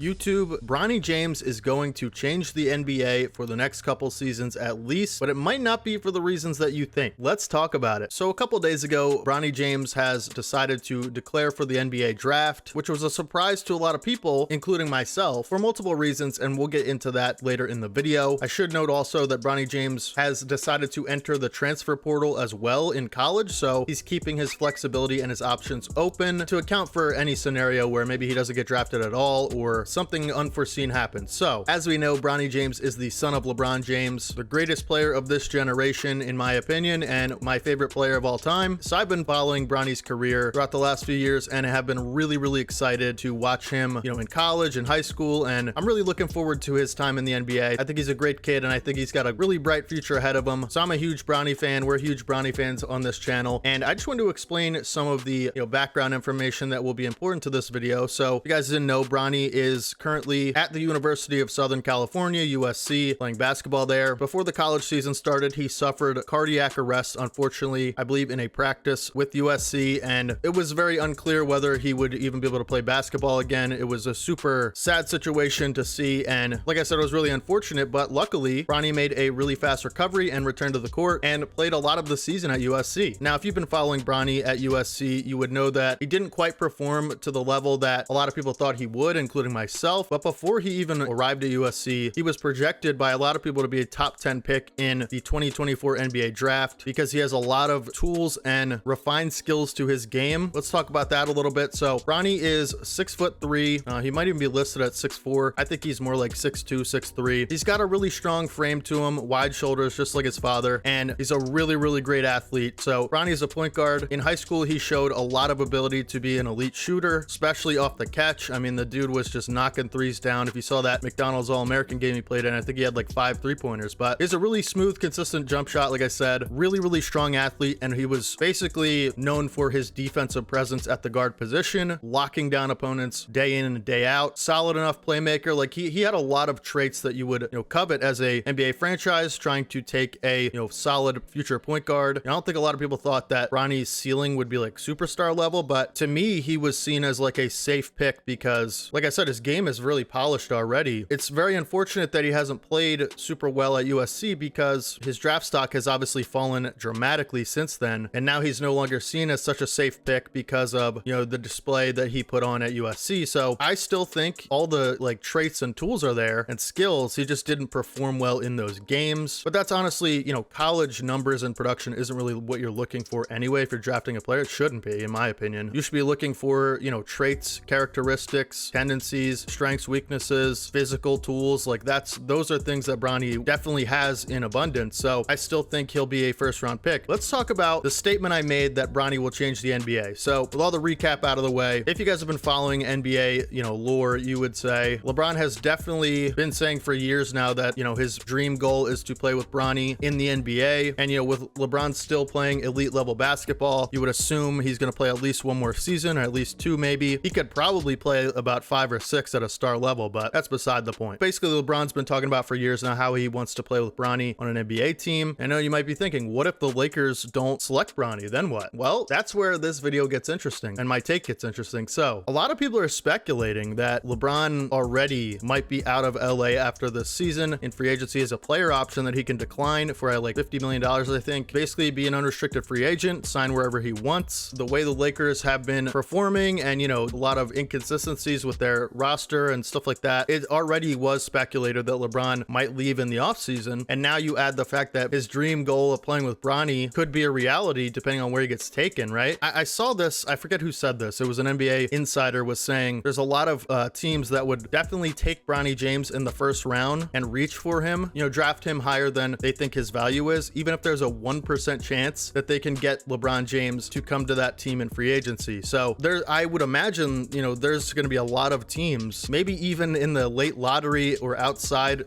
YouTube, Bronny James is going to change the NBA for the next couple seasons at least, but it might not be for the reasons that you think. Let's talk about it. So a couple days ago, Bronny James has decided to declare for the NBA draft, which was a surprise to a lot of people, including myself, for multiple reasons, and we'll get into that later in the video. I should note also that Bronny James has decided to enter the transfer portal as well in college, so he's keeping his flexibility and his options open to account for any scenario where maybe he doesn't get drafted at all or something unforeseen happens. So, as we know, Bronny James is the son of LeBron James, the greatest player of this generation, in my opinion, and my favorite player of all time. So I've been following Bronny's career throughout the last few years and have been really excited to watch him, in college and high school, and I'm really looking forward to his time in the NBA. I think he's a great kid, and I think he's got a really bright future ahead of him. So I'm a huge Bronny fan. We're huge Bronny fans on this channel, and I just wanted to explain some of the background information that will be important to this video. So if you guys didn't know, Bronny is currently at the University of Southern California, USC, playing basketball there. Before the college season started, he suffered cardiac arrest, unfortunately, I believe in a practice with USC, and it was very unclear whether he would even be able to play basketball again. It was a super sad situation to see, and like I said, it was really unfortunate, but luckily, Bronny made a really fast recovery and returned to the court and played a lot of the season at USC. Now, if you've been following Bronny at USC, you would know that he didn't quite perform to the level that a lot of people thought he would, including myself, but before he even arrived at USC, he was projected by a lot of people to be a top 10 pick in the 2024 NBA draft because he has a lot of tools and refined skills to his game. Let's talk about that a little bit. So Bronny is 6'3". He might even be listed at 6'4". I think he's more like 6'2", 6'3". He's got a really strong frame to him, wide shoulders, just like his father, and he's a really great athlete. So Bronny is a point guard. In high school, he showed a lot of ability to be an elite shooter, especially off the catch. I mean, the dude was just knocking threes down. If you saw that McDonald's All-American game he played in, I think he had like 5 3-pointers, but he's a really smooth, consistent jump shot. Like I said, really strong athlete, and he was basically known for his defensive presence at the guard position, locking down opponents day in and day out. Solid enough playmaker. Like he had a lot of traits that you would covet as a NBA franchise trying to take a solid future point guard. I don't think a lot of people thought that Bronny's ceiling would be like superstar level, but to me, he was seen as like a safe pick because, like I said, his game is really polished already. It's very unfortunate that he hasn't played super well at USC because his draft stock has obviously fallen dramatically since then, and now he's no longer seen as such a safe pick because of the display that he put on at USC. So I still think all the traits and tools are there and skills. He just didn't perform well in those games, but that's honestly college numbers and production isn't really what you're looking for anyway. If you're drafting a player, it shouldn't be, in my opinion. You should be looking for traits, characteristics, tendencies, strengths, weaknesses, physical tools. Those are things that Bronny definitely has in abundance. So I still think he'll be a first round pick. Let's talk about the statement I made that Bronny will change the NBA. So with all the recap out of the way, if you guys have been following NBA lore, you would say LeBron has definitely been saying for years now that his dream goal is to play with Bronny in the NBA, and with LeBron still playing elite level basketball, you would assume he's going to play at least one more season, or at least 2 maybe. He could probably play about 5 or 6 at a star level, but that's beside the point. Basically, LeBron's been talking about for years now how he wants to play with Bronny on an NBA team. I know you might be thinking, what if the Lakers don't select Bronny? Then what? Well, that's where this video gets interesting and my take gets interesting. So a lot of people are speculating that LeBron already might be out of LA after this season in free agency as a player option that he can decline for like $50 million, I think. Basically be an unrestricted free agent, sign wherever he wants. The way the Lakers have been performing and, a lot of inconsistencies with their roster and stuff like that, it already was speculated that LeBron might leave in the offseason. And now you add the fact that his dream goal of playing with Bronny could be a reality depending on where he gets taken, right? I saw this, I forget who said this. It was an NBA insider was saying there's a lot of teams that would definitely take Bronny James in the first round and reach for him, draft him higher than they think his value is, even if there's a 1% chance that they can get LeBron James to come to that team in free agency. So I would imagine, there's going to be a lot of teams, maybe even in the late lottery or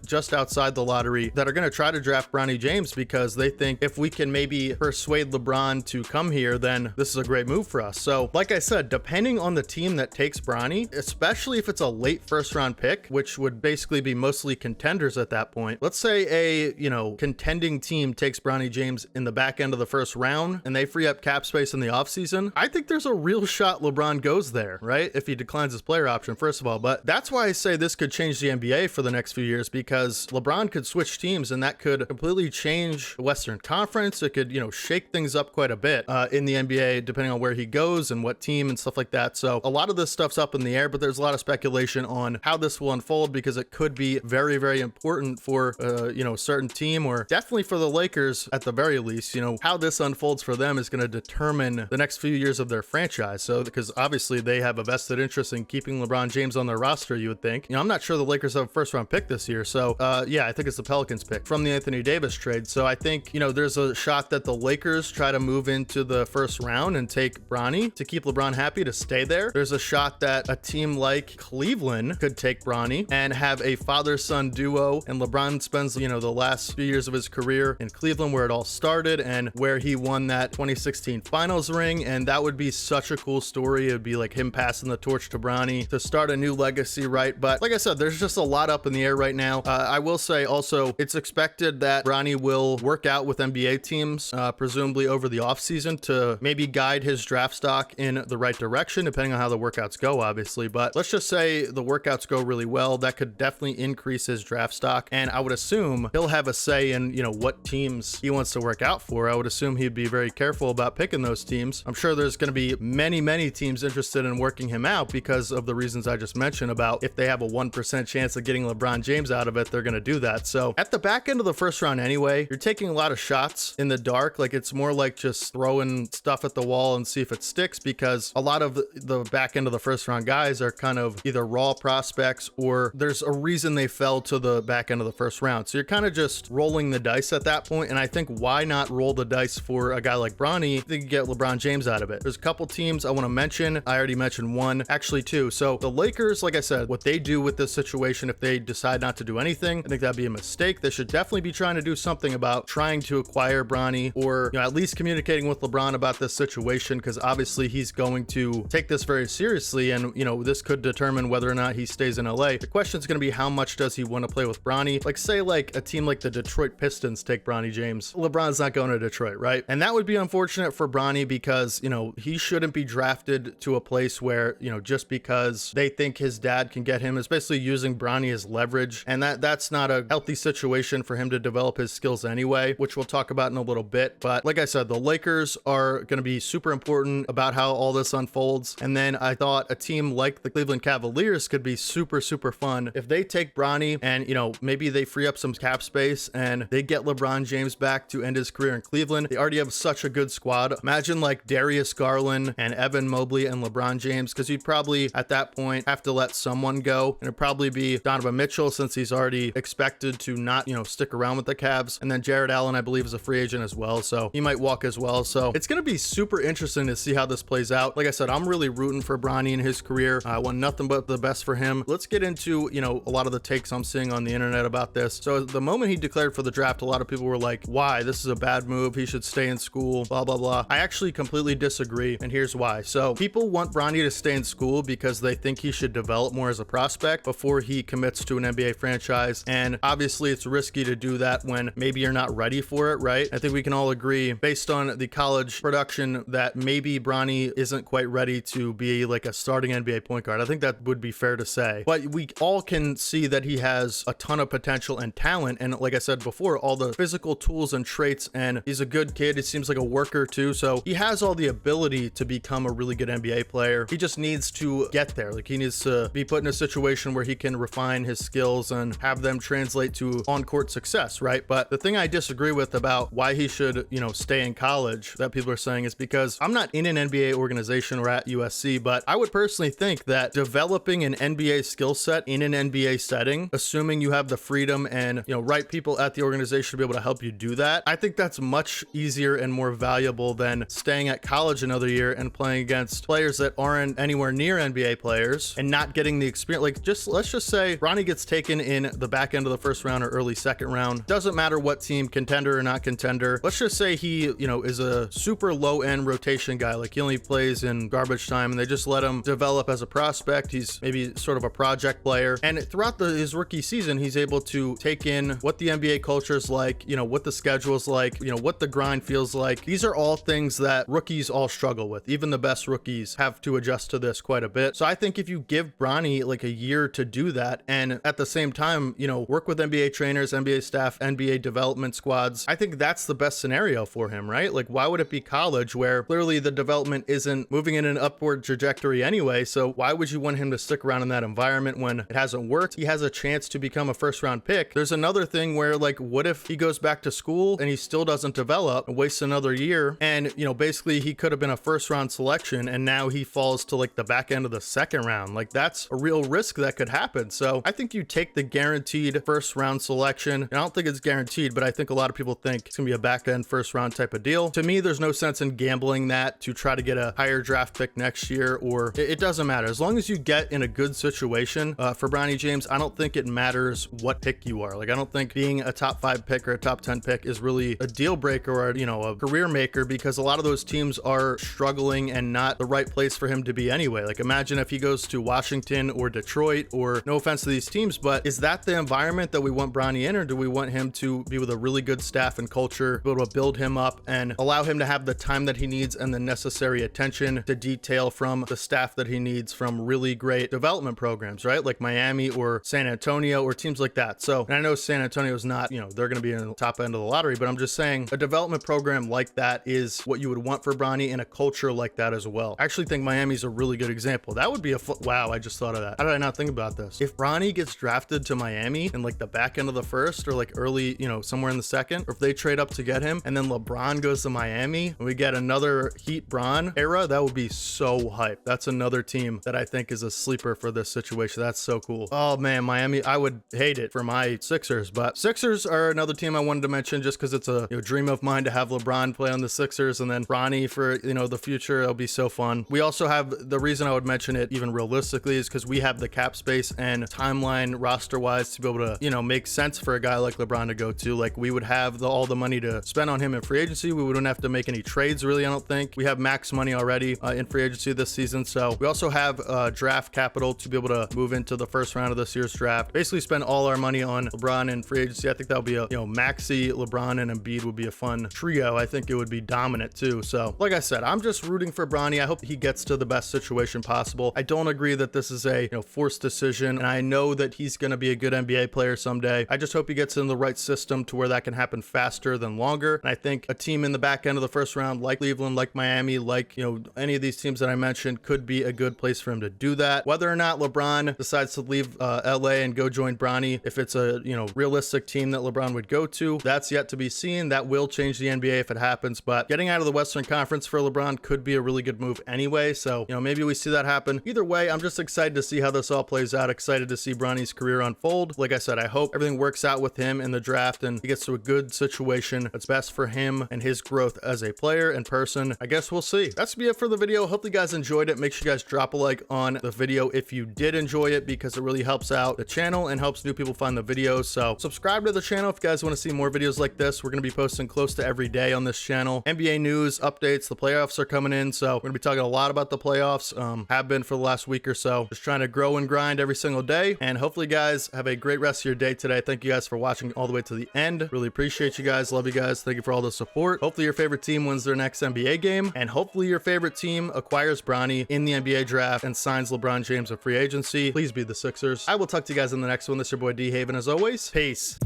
just outside the lottery, that are going to try to draft Bronny James because they think if we can maybe persuade LeBron to come here, then this is a great move for us. So like I said, depending on the team that takes Bronny, especially if it's a late first round pick, which would basically be mostly contenders at that point. Let's say a, contending team takes Bronny James in the back end of the first round and they free up cap space in the offseason. I think there's a real shot LeBron goes there, right? If he declines his player option, first of all. But that's why I say this could change the NBA for the next few years, because LeBron could switch teams and that could completely change the Western Conference. It could, shake things up quite a bit in the NBA, depending on where he goes and what team and stuff like that. So a lot of this stuff's up in the air, but there's a lot of speculation on how this will unfold, because it could be very, very important for, a certain team, or definitely for the Lakers at the very least. How this unfolds for them is going to determine the next few years of their franchise. So, because obviously they have a vested interest in keeping LeBron James on their roster, you would think. I'm not sure the Lakers have a first round pick this year. So, yeah, I think it's the Pelicans pick from the Anthony Davis trade. So I think, there's a shot that the Lakers try to move into the first round and take Bronny to keep LeBron happy to stay there. There's a shot that a team like Cleveland could take Bronny and have a father-son duo, and LeBron spends, the last few years of his career in Cleveland, where it all started and where he won that 2016 finals ring. And that would be such a cool story. It would be like him passing the torch to Bronny to start a new legacy, right? But like I said, there's just a lot up in the air right now. I will say also, it's expected that Bronny will work out with NBA teams, presumably over the offseason, to maybe guide his draft stock in the right direction, depending on how the workouts go, obviously. But let's just say the workouts go really well. That could definitely increase his draft stock. And I would assume he'll have a say in, what teams he wants to work out for. I would assume he'd be very careful about picking those teams. I'm sure there's going to be many, many teams interested in working him out because of the reasons I just mentioned about if they have a 1% chance of getting LeBron James out of it, they're going to do that. So at the back end of the first round anyway, you're taking a lot of shots in the dark. Like, it's more like just throwing stuff at the wall and see if it sticks, because a lot of the back end of the first round guys are kind of either raw prospects or there's a reason they fell to the back end of the first round. So you're kind of just rolling the dice at that point. And I think, why not roll the dice for a guy like Bronny if they can get LeBron James out of it? There's a couple teams I want to mention. I already mentioned one, actually two. So the Lakers, like I said, what they do with this situation, if they decide not to do anything, I think that'd be a mistake. They should definitely be trying to do something about trying to acquire Bronny, or at least communicating with LeBron about this situation, because obviously he's going to take this very seriously, and this could determine whether or not he stays in LA. The question is going to be, how much does he want to play with Bronny? Like, say like a team like the Detroit Pistons take Bronny James, LeBron's not going to Detroit, right? And that would be unfortunate for Bronny, because he shouldn't be drafted to a place where just because they think his dad can get him, is basically using Bronny as leverage, and that's not a healthy situation for him to develop his skills anyway, which we'll talk about in a little bit. But like I said, the Lakers are going to be super important about how all this unfolds. And then I thought a team like the Cleveland Cavaliers could be super, super fun if they take Bronny and, maybe they free up some cap space and they get LeBron James back to end his career in Cleveland. They already have such a good squad. Imagine like Darius Garland and Evan Mobley and LeBron James, because you'd probably at that point have to let someone go, and it'd probably be Donovan Mitchell, since he's already expected to not, stick around with the Cavs. And then Jared Allen, I believe, is a free agent as well, so he might walk as well. So it's going to be super interesting to see how this plays out. Like I said, I'm really rooting for Bronny in his career. I want nothing but the best for him. Let's get into, a lot of the takes I'm seeing on the internet about this. So the moment he declared for the draft, a lot of people were like, why? This is a bad move. He should stay in school, blah, blah, blah. I actually completely disagree, and here's why. So people want Bronny to stay in school because they think he should develop more as a prospect before he commits to an NBA franchise. And obviously it's risky to do that when maybe you're not ready for it, right? I think we can all agree, based on the college production, that maybe Bronny isn't quite ready to be like a starting NBA point guard. I think that would be fair to say. But we all can see that he has a ton of potential and talent. And like I said before, all the physical tools and traits, and he's a good kid. He seems like a worker too. So he has all the ability to become a really good NBA player. He just needs to get there. Like, he needs to be put in a situation where he can refine his skills and have them translate to on-court success, right? But the thing I disagree with about why he should, stay in college, that people are saying, is because I'm not in an NBA organization or at USC, but I would personally think that developing an NBA skill set in an NBA setting, assuming you have the freedom and, right people at the organization to be able to help you do that, I think that's much easier and more valuable than staying at college another year and playing against players that aren't anywhere near NBA players and not getting the experience. Like, let's just say Bronny gets taken in the back end of the first round or early second round. Doesn't matter what team, contender or not contender. Let's just say he, is a super low end rotation guy. Like, he only plays in garbage time and they just let him develop as a prospect. He's maybe sort of a project player. And throughout his rookie season, he's able to take in what the NBA culture is like, what the schedule is like, what the grind feels like. These are all things that rookies all struggle with. Even the best rookies have to adjust to this quite a bit. So I think if you give give Bronny like a year to do that, and at the same time, you know, work with NBA trainers, NBA staff, NBA development squads. I think that's the best scenario for him, right? Like, why would it be college where clearly the development isn't moving in an upward trajectory anyway? So why would you want him to stick around in that environment when it hasn't worked? He has a chance to become a first round pick. There's another thing where, like, what if he goes back to school and he still doesn't develop and wastes another year? And, you know, basically he could have been a first round selection and now he falls to like the back end of the second round. Like, that's a real risk that could happen. So I think you take the guaranteed first round selection. And I don't think it's guaranteed, but I think a lot of people think it's gonna be a back end first round type of deal. To me, there's no sense in gambling that to try to get a higher draft pick next year, or it doesn't matter. As long as you get in a good situation for Bronny James, I don't think it matters what pick you are. Like, I don't think being a top 5 pick or a top 10 pick is really a deal breaker or, you know, a career maker, because a lot of those teams are struggling and not the right place for him to be anyway. Like, imagine if he goes to Washington or Detroit, or no offense to these teams, but is that the environment that we want Bronny in, or do we want him to be with a really good staff and culture, be able to build him up and allow him to have the time that he needs and the necessary attention to detail from the staff that he needs from really great development programs, right? Like Miami or San Antonio or teams like that. So, and I know San Antonio is not, you know, they're going to be in the top end of the lottery, but I'm just saying a development program like that is what you would want for Bronny, in a culture like that as well. I actually think Miami's a really good example. That would be wow, I just thought of that. How did I not think about this? If Bronny gets drafted to Miami in like the back end of the first, or like early, you know, somewhere in the second, or if they trade up to get him and then LeBron goes to Miami and we get another Heat Bron era, that would be so hype. That's another team that I think is a sleeper for this situation. That's so cool. Oh man, Miami, I would hate it for my Sixers, but Sixers are another team I wanted to mention just because it's a, you know, dream of mine to have LeBron play on the Sixers and then Bronny for, you know, the future. It'll be so fun. We also have, the reason I would mention it even realistically is because we have the cap space and timeline roster wise to be able to, you know, make sense for a guy like LeBron to go to. Like, we would have all the money to spend on him in free agency. We wouldn't have to make any trades really, I don't think. We have max money already in free agency this season. So we also have draft capital to be able to move into the first round of this year's draft. Basically spend all our money on LeBron in free agency. I think that would be a, you know, Maxey, LeBron, and Embiid would be a fun trio. I think it would be dominant too. So like I said, I'm just rooting for Bronny. I hope he gets to the best situation possible. I don't agree that this is a, you know, forced decision, and I know that he's going to be a good NBA player someday. I just hope he gets in the right system to where that can happen faster than longer. And I think a team in the back end of the first round, like Cleveland, like Miami, like, you know, any of these teams that I mentioned, could be a good place for him to do that. Whether or not LeBron decides to leave LA and go join Bronny, if it's a, you know, realistic team that LeBron would go to, that's yet to be seen. That will change the NBA if it happens, but getting out of the Western Conference for LeBron could be a really good move anyway. So, you know, maybe we see that happen. Either way, I'm just excited to see how this all plays out. Excited to see Bronny's career unfold. Like I said, I hope everything works out with him in the draft and he gets to a good situation that's best for him and his growth as a player and person. I guess we'll see. That's gonna be it for the video. Hope you guys enjoyed it. Make sure you guys drop a like on the video if you did enjoy it, because it really helps out the channel and helps new people find the videos. So subscribe to the channel if you guys want to see more videos like this. We're going to be posting close to every day on this channel. NBA news, updates, the playoffs are coming in, so we're going to be talking a lot about the playoffs. Have been for the last week or so. Just trying to grow and grind every single day, and hopefully you guys have a great rest of your day today. Thank you guys for watching all the way to the end. Really appreciate you guys. Love you guys. Thank you for all the support. Hopefully your favorite team wins their next NBA game, and hopefully your favorite team acquires Bronny in the NBA draft and signs LeBron James in free agency. Please be the Sixers. I will talk to you guys in the next one. This is your boy D Haven. As always, peace.